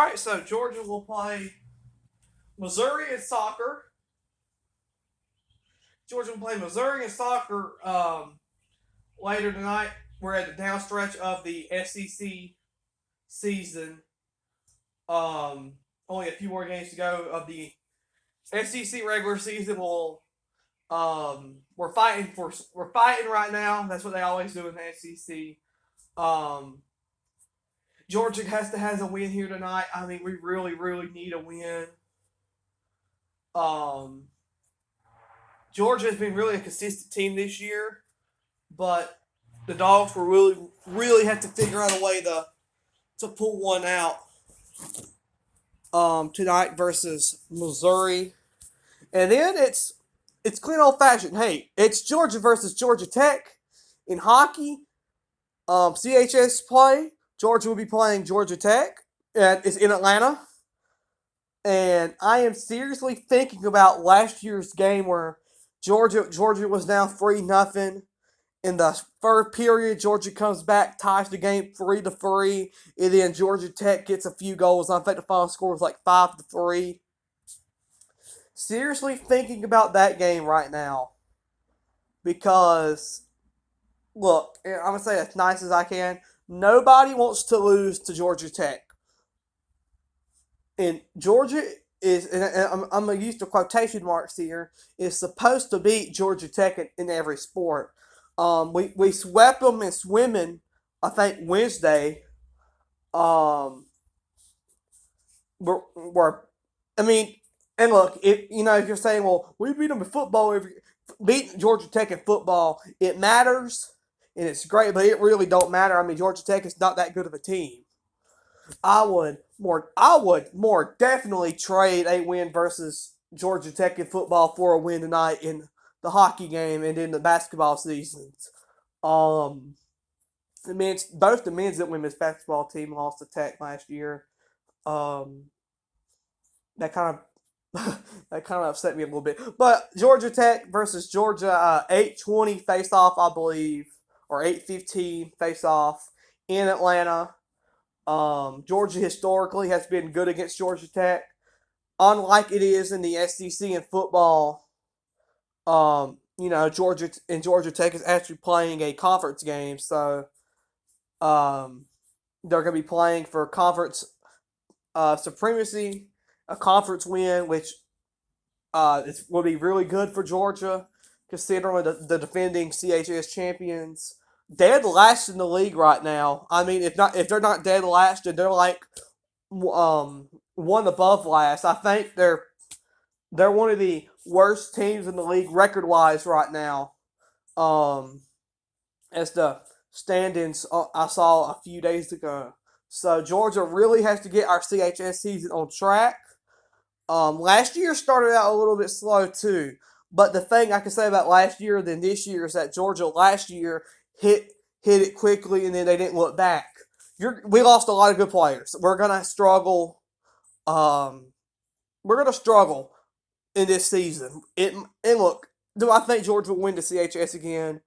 right, so Georgia will play Missouri in soccer. Georgia will play Missouri in soccer later tonight. We're at the downstretch of the SEC season. Only a few more games to go of the SEC regular season. We're fighting right now. That's what they always do in the SEC. Um, Georgia has a win here tonight. I mean, we really need a win. Um, Georgia has been really a consistent team this year, but the Dogs will really have to figure out a way to pull one out tonight versus Missouri. And then it's clean old fashioned. Hey, it's Georgia versus Georgia Tech in hockey. CHS play. Georgia will be playing Georgia Tech. And it's in Atlanta. And I am seriously thinking about last year's game where Georgia was down 3-0. In the third period, Georgia comes back, ties the game 3-3, and then Georgia Tech gets a few goals. I think the final score was like 5-3. Seriously thinking about that game right now because, look, I'm gonna say as nice as I can. Nobody wants to lose to Georgia Tech, and Georgia is, and I'm gonna use the quotation marks here, is supposed to beat Georgia Tech in every sport. We swept them in swimming, I think Wednesday. Um, we're I mean, and look, if you're saying, well, we beat them in football, beating Georgia Tech in football, it matters and it's great, but it really don't matter. I mean, Georgia Tech is not that good of a team. I would more definitely trade a win versus Georgia Tech in football for a win tonight in the hockey game and in the basketball seasons. Um, both the men's and women's basketball team lost to Tech last year. Um, that kind of that kind of upset me a little bit. But Georgia Tech versus Georgia, 8:20 face off, I believe, or 8:15 face off in Atlanta. Georgia historically has been good against Georgia Tech, unlike it is in the SEC in football. Georgia Tech is actually playing a conference game, so um, they're going to be playing for conference supremacy, a conference win, which will be really good for Georgia, considering the defending CHS champions. Dead last in the league right now. I mean, if they're not dead last, then they're like one above last. I think they're one of the worst teams in the league record wise right now. Um, as the standings I saw a few days ago. So Georgia really has to get our CHS season on track. Last year started out a little bit slow too, but the thing I can say about last year than this year is that Georgia last year hit it quickly and then they didn't look back. We lost a lot of good players. We're gonna struggle. Um, we're gonna struggle in this season. And look, do I think Georgia will win the CHS again?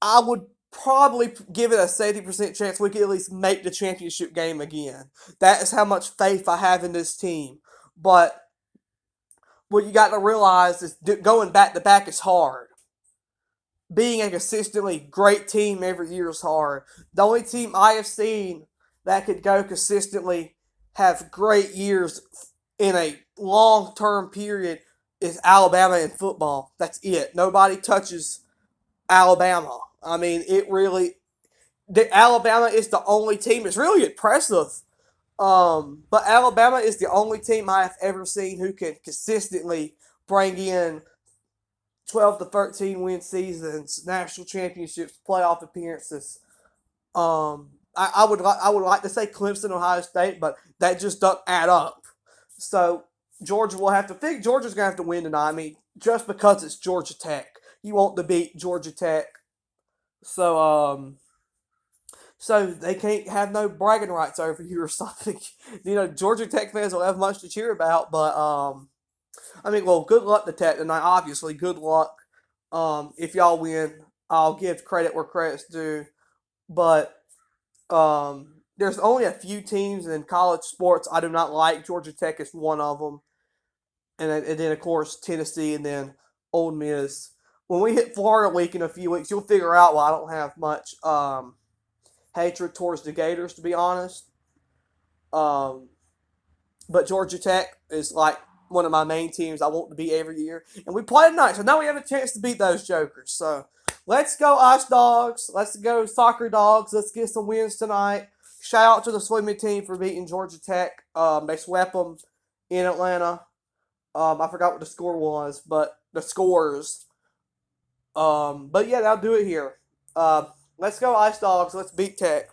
I would probably give it a 70% chance we could at least make the championship game again. That is how much faith I have in this team. But what you got to realize is going back to back is hard. Being a consistently great team every year is hard. The only team I have seen that could go consistently have great years in a long term period is Alabama in football. That's it. Nobody touches Alabama. I mean, Alabama is the only team. It's really impressive. But Alabama is the only team I have ever seen who can consistently bring in 12 to 13 win seasons, national championships, playoff appearances. I would like to say Clemson, Ohio State, but that just doesn't add up. So Georgia will have to think Georgia's gonna have to win tonight. I mean, just because it's Georgia Tech, you want to beat Georgia Tech. So so they can't have no bragging rights over you or something. Georgia Tech fans will have much to cheer about, but I mean, well, good luck to Tech tonight. Obviously, good luck. If y'all win, I'll give credit where credit's due. But there's only a few teams in college sports I do not like. Georgia Tech is one of them, and then of course Tennessee, and then Ole Miss. When we hit Florida week in a few weeks, you'll figure out why I don't have much hatred towards the Gators, to be honest. Um, but Georgia Tech is like one of my main teams I want to beat every year, and we play tonight, so now we have a chance to beat those jokers. So let's go Ice Dogs. Let's go Soccer Dogs. Let's get some wins tonight. Shout out to the swimming team for beating Georgia Tech. They swept them in Atlanta. I forgot what the score was, but the scores. But yeah, that'll do it here. Let's go Ice Dogs. Let's beat Tech.